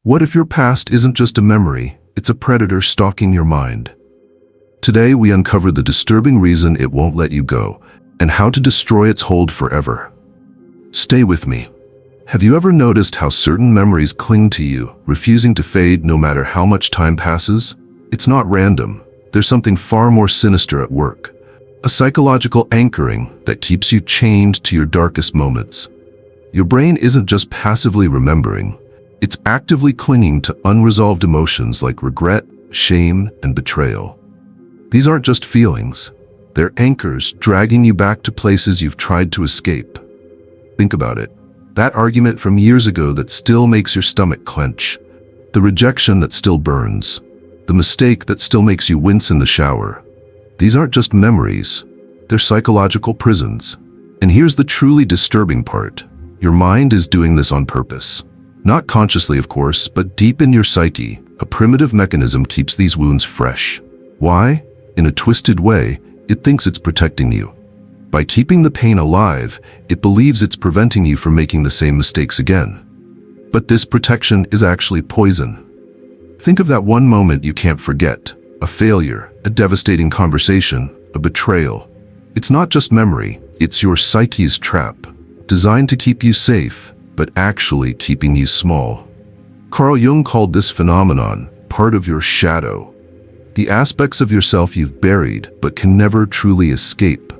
What if your past isn't just a memory, it's a predator stalking your mind? Today we uncover the disturbing reason it won't let you go, and how to destroy its hold forever. Stay with me. Have you ever noticed how certain memories cling to you, refusing to fade no matter how much time passes? It's not random. There's something far more sinister at work. A psychological anchoring that keeps you chained to your darkest moments. Your brain isn't just passively remembering, it's actively clinging to unresolved emotions like regret, shame, and betrayal. These aren't just feelings. They're anchors dragging you back to places you've tried to escape. Think about it. That argument from years ago that still makes your stomach clench. The rejection that still burns. The mistake that still makes you wince in the shower. These aren't just memories. They're psychological prisons. And here's the truly disturbing part. Your mind is doing this on purpose. Not consciously, of course, but deep in your psyche, a primitive mechanism keeps these wounds fresh. Why? In a twisted way, it thinks it's protecting you. By keeping the pain alive, it believes it's preventing you from making the same mistakes again. But this protection is actually poison. Think of that one moment you can't forget, a failure, a devastating conversation, a betrayal. It's not just memory, it's your psyche's trap, designed to keep you safe, but actually keeping you small. Carl Jung called this phenomenon part of your shadow, the aspects of yourself you've buried but can never truly escape.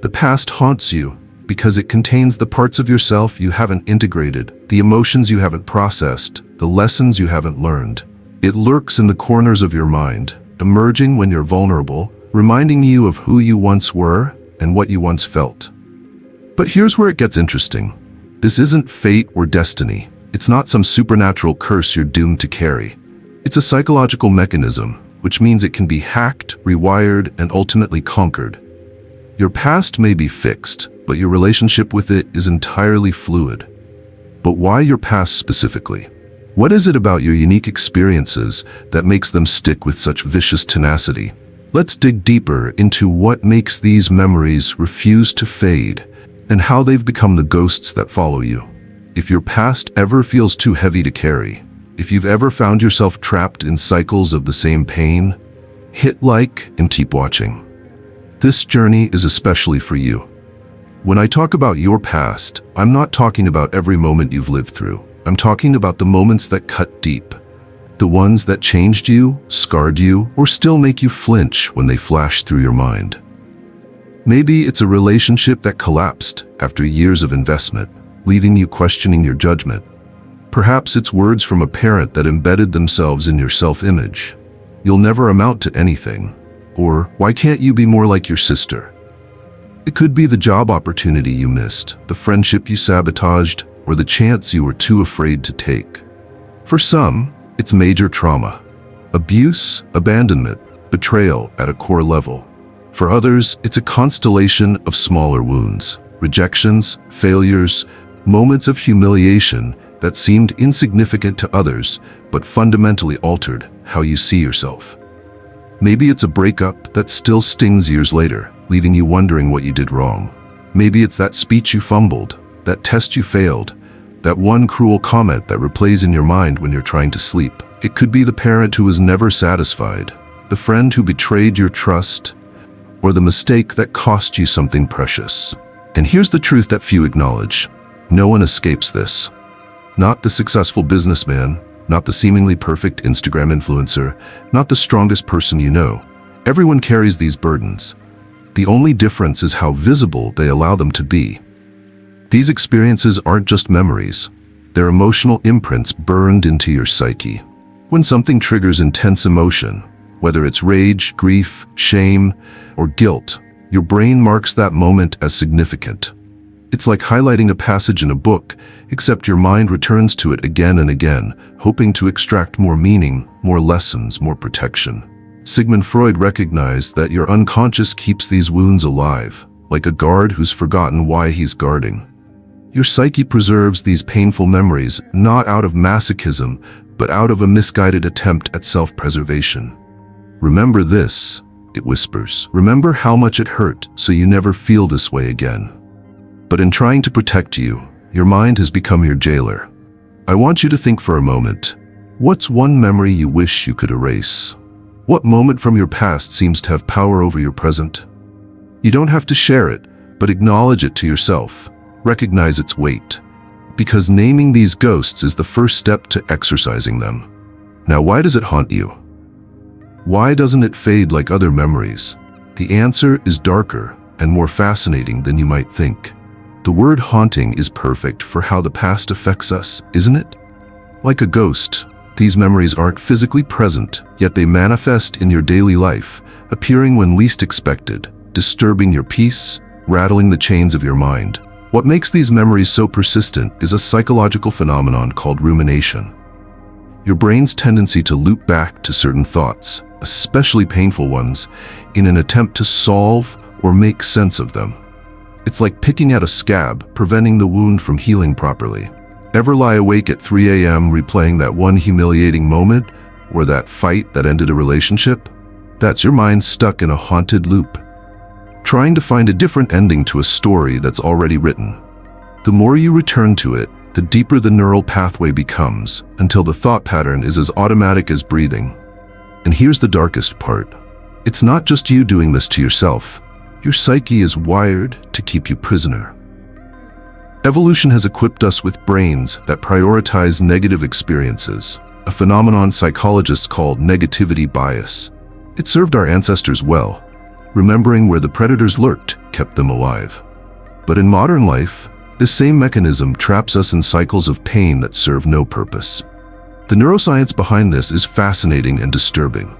The past haunts you because it contains the parts of yourself you haven't integrated, the emotions you haven't processed, the lessons you haven't learned. It lurks in the corners of your mind, emerging when you're vulnerable, reminding you of who you once were and what you once felt. But here's where it gets interesting. This isn't fate or destiny. It's not some supernatural curse you're doomed to carry. It's a psychological mechanism, which means it can be hacked, rewired, and ultimately conquered. Your past may be fixed, but your relationship with it is entirely fluid. But why your past specifically? What is it about your unique experiences that makes them stick with such vicious tenacity? Let's dig deeper into what makes these memories refuse to fade, and how they've become the ghosts that follow you. If your past ever feels too heavy to carry, if you've ever found yourself trapped in cycles of the same pain, hit like and keep watching. This journey is especially for you. When I talk about your past, I'm not talking about every moment you've lived through. I'm talking about the moments that cut deep. The ones that changed you, scarred you, or still make you flinch when they flash through your mind. Maybe it's a relationship that collapsed after years of investment, leaving you questioning your judgment. Perhaps it's words from a parent that embedded themselves in your self-image. You'll never amount to anything. Or, why can't you be more like your sister? It could be the job opportunity you missed, the friendship you sabotaged, or the chance you were too afraid to take. For some, it's major trauma. Abuse, abandonment, betrayal at a core level. For others, it's a constellation of smaller wounds, rejections, failures, moments of humiliation that seemed insignificant to others, but fundamentally altered how you see yourself. Maybe it's a breakup that still stings years later, leaving you wondering what you did wrong. Maybe it's that speech you fumbled, that test you failed, that one cruel comment that replays in your mind when you're trying to sleep. It could be the parent who was never satisfied, the friend who betrayed your trust, or the mistake that cost you something precious. And here's the truth that few acknowledge. No one escapes this. Not the successful businessman, not the seemingly perfect Instagram influencer, not the strongest person you know. Everyone carries these burdens. The only difference is how visible they allow them to be. These experiences aren't just memories. They're emotional imprints burned into your psyche. When something triggers intense emotion, whether it's rage, grief, shame, or guilt, your brain marks that moment as significant. It's like highlighting a passage in a book, except your mind returns to it again and again, hoping to extract more meaning, more lessons, more protection. Sigmund Freud recognized that your unconscious keeps these wounds alive, like a guard who's forgotten why he's guarding. Your psyche preserves these painful memories not out of masochism, but out of a misguided attempt at self-preservation. Remember this, it whispers. Remember how much it hurt so you never feel this way again. But in trying to protect you, your mind has become your jailer. I want you to think for a moment. What's one memory you wish you could erase? What moment from your past seems to have power over your present? You don't have to share it, but acknowledge it to yourself. Recognize its weight. Because naming these ghosts is the first step to exorcising them. Now, why does it haunt you? Why doesn't it fade like other memories? The answer is darker and more fascinating than you might think. The word haunting is perfect for how the past affects us, isn't it? Like a ghost, these memories aren't physically present, yet they manifest in your daily life, appearing when least expected, disturbing your peace, rattling the chains of your mind. What makes these memories so persistent is a psychological phenomenon called rumination. Your brain's tendency to loop back to certain thoughts, especially painful ones, in an attempt to solve or make sense of them. It's like picking at a scab, preventing the wound from healing properly. Ever lie awake at 3 a.m. replaying that one humiliating moment, or that fight that ended a relationship? That's your mind stuck in a haunted loop, trying to find a different ending to a story that's already written. The more you return to it, the deeper the neural pathway becomes, until the thought pattern is as automatic as breathing. And here's the darkest part. It's not just you doing this to yourself. Your psyche is wired to keep you prisoner. Evolution has equipped us with brains that prioritize negative experiences, a phenomenon psychologists call negativity bias. It served our ancestors well. Remembering where the predators lurked kept them alive. But in modern life, this same mechanism traps us in cycles of pain that serve no purpose. The neuroscience behind this is fascinating and disturbing.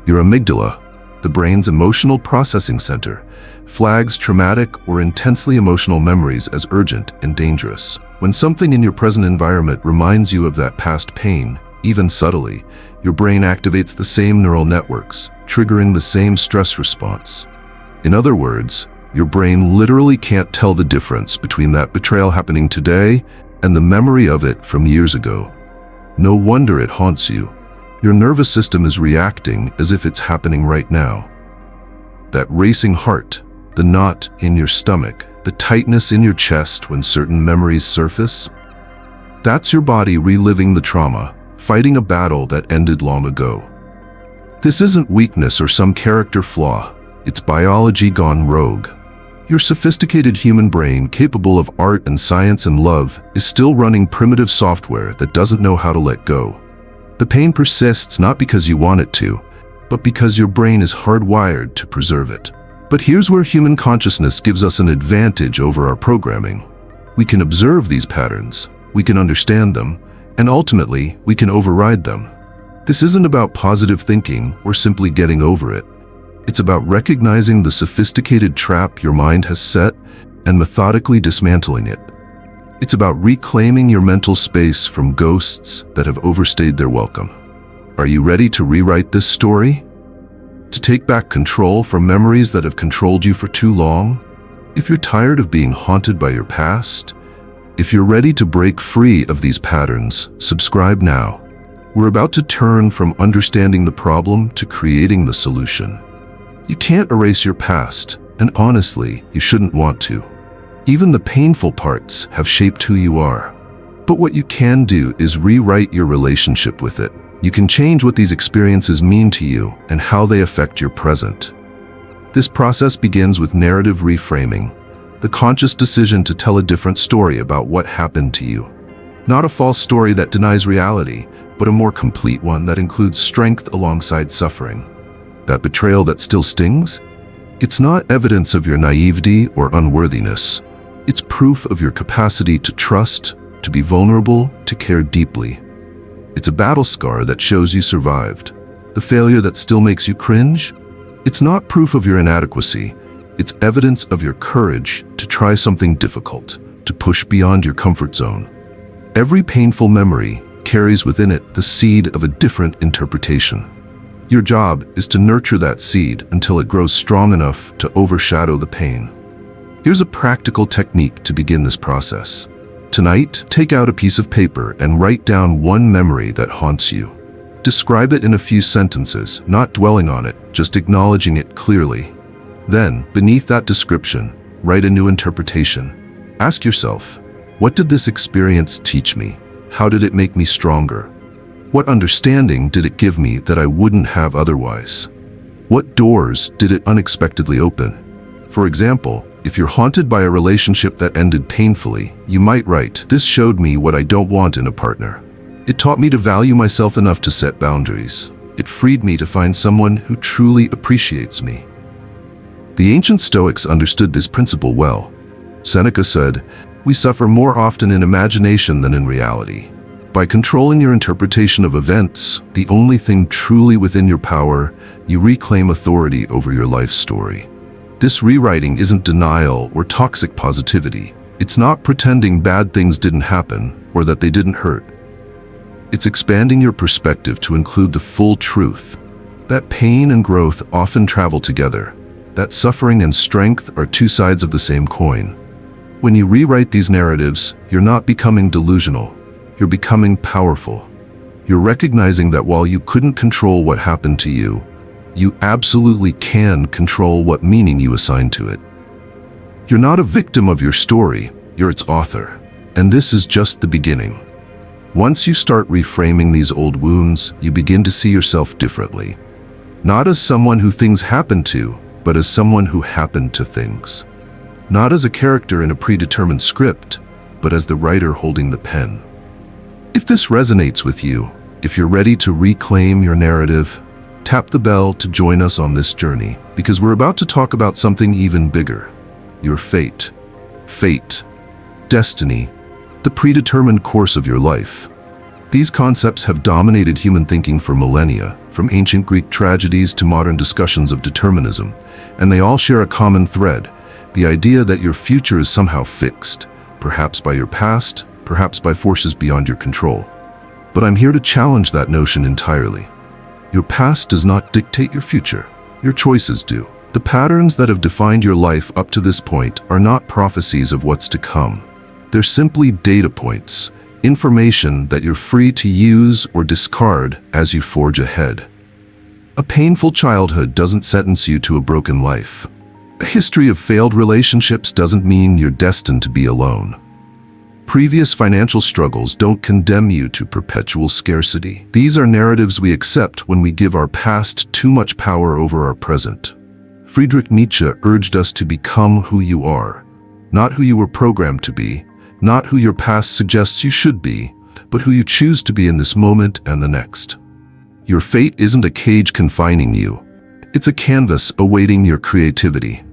Your amygdala, the brain's emotional processing center, flags traumatic or intensely emotional memories as urgent and dangerous. When something in your present environment reminds you of that past pain, even subtly, your brain activates the same neural networks, triggering the same stress response. In other words, your brain literally can't tell the difference between that betrayal happening today and the memory of it from years ago. No wonder it haunts you. Your nervous system is reacting as if it's happening right now. That racing heart, the knot in your stomach, the tightness in your chest when certain memories surface, that's your body reliving the trauma, fighting a battle that ended long ago. This isn't weakness or some character flaw, it's biology gone rogue. Your sophisticated human brain, capable of art and science and love, is still running primitive software that doesn't know how to let go. The pain persists not because you want it to, but because your brain is hardwired to preserve it. But here's where human consciousness gives us an advantage over our programming. We can observe these patterns, we can understand them, and ultimately, we can override them. This isn't about positive thinking or simply getting over it. It's about recognizing the sophisticated trap your mind has set and methodically dismantling it. It's about reclaiming your mental space from ghosts that have overstayed their welcome. Are you ready to rewrite this story? To take back control from memories that have controlled you for too long? If you're tired of being haunted by your past, if you're ready to break free of these patterns, subscribe now. We're about to turn from understanding the problem to creating the solution. You can't erase your past, and honestly, you shouldn't want to. Even the painful parts have shaped who you are. But what you can do is rewrite your relationship with it. You can change what these experiences mean to you and how they affect your present. This process begins with narrative reframing, the conscious decision to tell a different story about what happened to you. Not a false story that denies reality, but a more complete one that includes strength alongside suffering. That betrayal that still stings? It's not evidence of your naivety or unworthiness. It's proof of your capacity to trust, to be vulnerable, to care deeply. It's a battle scar that shows you survived. The failure that still makes you cringe? It's not proof of your inadequacy. It's evidence of your courage to try something difficult, to push beyond your comfort zone. Every painful memory carries within it the seed of a different interpretation. Your job is to nurture that seed until it grows strong enough to overshadow the pain. Here's a practical technique to begin this process. Tonight, take out a piece of paper and write down one memory that haunts you. Describe it in a few sentences, not dwelling on it, just acknowledging it clearly. Then, beneath that description, write a new interpretation. Ask yourself, what did this experience teach me? How did it make me stronger? What understanding did it give me that I wouldn't have otherwise? What doors did it unexpectedly open? For example, if you're haunted by a relationship that ended painfully, you might write, "This showed me what I don't want in a partner. It taught me to value myself enough to set boundaries. It freed me to find someone who truly appreciates me." The ancient Stoics understood this principle well. Seneca said, "We suffer more often in imagination than in reality." By controlling your interpretation of events, the only thing truly within your power, you reclaim authority over your life story. This rewriting isn't denial or toxic positivity. It's not pretending bad things didn't happen or that they didn't hurt. It's expanding your perspective to include the full truth. That pain and growth often travel together. That suffering and strength are two sides of the same coin. When you rewrite these narratives, you're not becoming delusional. You're becoming powerful. You're recognizing that while you couldn't control what happened to you, you absolutely can control what meaning you assign to it. You're not a victim of your story, you're its author. And this is just the beginning. Once you start reframing these old wounds, you begin to see yourself differently. Not as someone who things happen to, but as someone who happened to things. Not as a character in a predetermined script, but as the writer holding the pen. If this resonates with you, if you're ready to reclaim your narrative, tap the bell to join us on this journey, because we're about to talk about something even bigger. Your fate. Fate. Destiny. The predetermined course of your life. These concepts have dominated human thinking for millennia, from ancient Greek tragedies to modern discussions of determinism, and they all share a common thread, the idea that your future is somehow fixed, perhaps by your past, perhaps by forces beyond your control. But I'm here to challenge that notion entirely. Your past does not dictate your future. Your choices do. The patterns that have defined your life up to this point are not prophecies of what's to come. They're simply data points, information that you're free to use or discard as you forge ahead. A painful childhood doesn't sentence you to a broken life. A history of failed relationships doesn't mean you're destined to be alone. Previous financial struggles don't condemn you to perpetual scarcity. These are narratives we accept when we give our past too much power over our present. Friedrich Nietzsche urged us to become who you are, not who you were programmed to be, not who your past suggests you should be, but who you choose to be in this moment and the next. Your fate isn't a cage confining you. It's a canvas awaiting your creativity.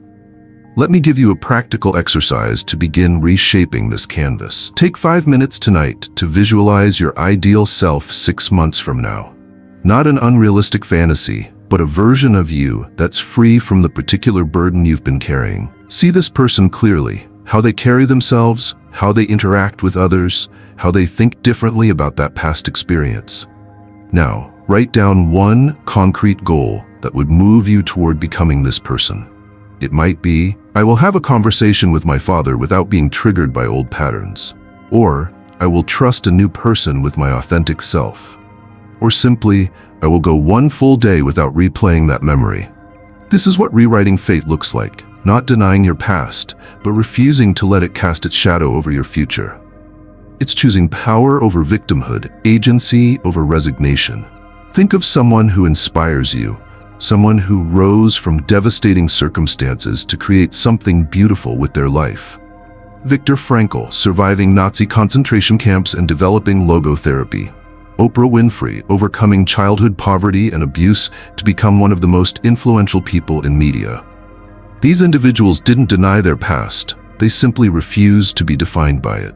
Let me give you a practical exercise to begin reshaping this canvas. Take 5 minutes tonight to visualize your ideal self 6 months from now. Not an unrealistic fantasy, but a version of you that's free from the particular burden you've been carrying. See this person clearly, how they carry themselves, how they interact with others, how they think differently about that past experience. Now, write down one concrete goal that would move you toward becoming this person. It might be, I will have a conversation with my father without being triggered by old patterns. Or, I will trust a new person with my authentic self. Or simply, I will go one full day without replaying that memory. This is what rewriting fate looks like, not denying your past, but refusing to let it cast its shadow over your future. It's choosing power over victimhood, agency over resignation. Think of someone who inspires you, someone who rose from devastating circumstances to create something beautiful with their life. Viktor Frankl, surviving Nazi concentration camps and developing logotherapy. Oprah Winfrey, overcoming childhood poverty and abuse to become one of the most influential people in media. These individuals didn't deny their past, they simply refused to be defined by it.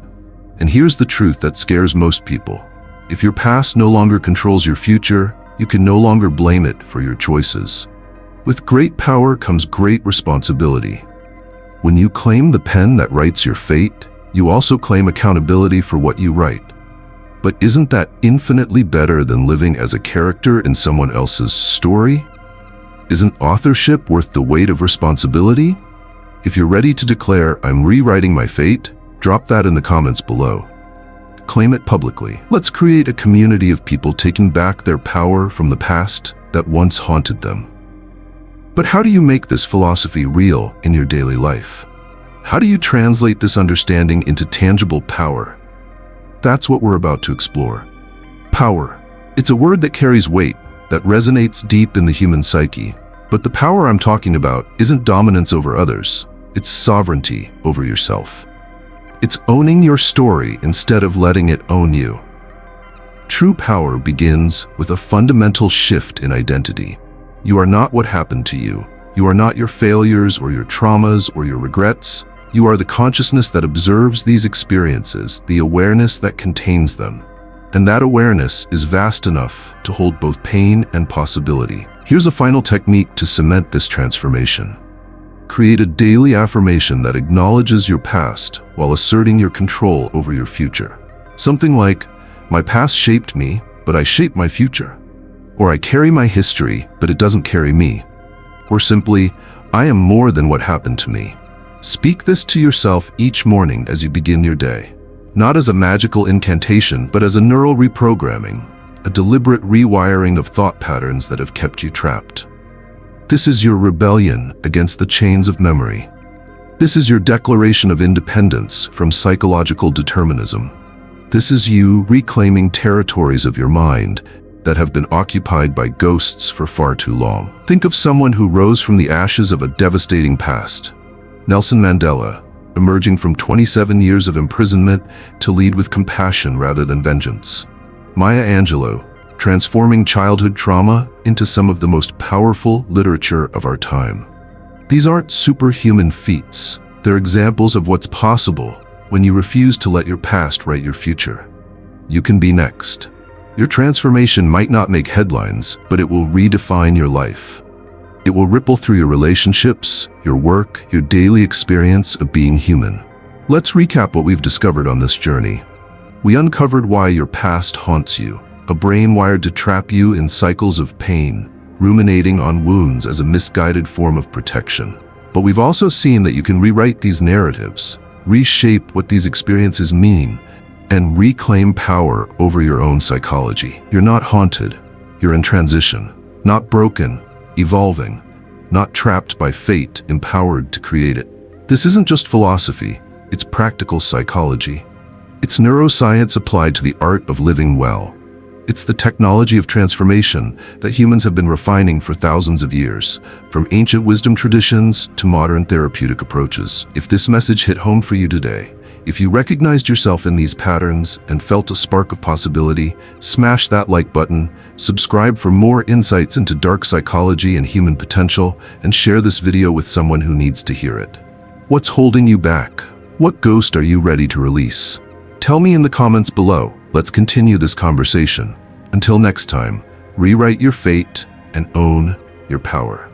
And here's the truth that scares most people. If your past no longer controls your future, you can no longer blame it for your choices. With great power comes great responsibility. When you claim the pen that writes your fate, you also claim accountability for what you write. But isn't that infinitely better than living as a character in someone else's story? Isn't authorship worth the weight of responsibility? If you're ready to declare, I'm rewriting my fate, drop that in the comments below. Claim it publicly. Let's create a community of people taking back their power from the past that once haunted them. But how do you make this philosophy real in your daily life? How do you translate this understanding into tangible power? That's what we're about to explore. Power. It's a word that carries weight, that resonates deep in the human psyche. But the power I'm talking about isn't dominance over others. It's sovereignty over yourself. It's owning your story instead of letting it own you. True power begins with a fundamental shift in identity. You are not what happened to you. You are not your failures or your traumas or your regrets. You are the consciousness that observes these experiences, the awareness that contains them. And that awareness is vast enough to hold both pain and possibility. Here's a final technique to cement this transformation. Create a daily affirmation that acknowledges your past while asserting your control over your future. Something like, "My past shaped me, but I shape my future." Or, "I carry my history, but it doesn't carry me." Or simply, "I am more than what happened to me." Speak this to yourself each morning as you begin your day. Not as a magical incantation, but as a neural reprogramming, a deliberate rewiring of thought patterns that have kept you trapped. This is your rebellion against the chains of memory. This is your declaration of independence from psychological determinism. This is you reclaiming territories of your mind that have been occupied by ghosts for far too long. Think of someone who rose from the ashes of a devastating past. Nelson Mandela, emerging from 27 years of imprisonment to lead with compassion rather than vengeance. Maya Angelou, transforming childhood trauma into some of the most powerful literature of our time. These aren't superhuman feats. They're examples of what's possible when you refuse to let your past write your future. You can be next. Your transformation might not make headlines, but it will redefine your life. It will ripple through your relationships, your work, your daily experience of being human. Let's recap what we've discovered on this journey. We uncovered why your past haunts you, a brain wired to trap you in cycles of pain, ruminating on wounds as a misguided form of protection. But we've also seen that you can rewrite these narratives, reshape what these experiences mean, and reclaim power over your own psychology. You're not haunted. You're in transition, not broken, evolving, not trapped by fate, empowered to create it. This isn't just philosophy, it's practical psychology. It's neuroscience applied to the art of living well. It's the technology of transformation that humans have been refining for thousands of years, from ancient wisdom traditions to modern therapeutic approaches. If this message hit home for you today, if you recognized yourself in these patterns and felt a spark of possibility, smash that like button, subscribe for more insights into dark psychology and human potential, and share this video with someone who needs to hear it. What's holding you back? What ghost are you ready to release? Tell me in the comments below. Let's continue this conversation. Until next time, rewrite your fate and own your power.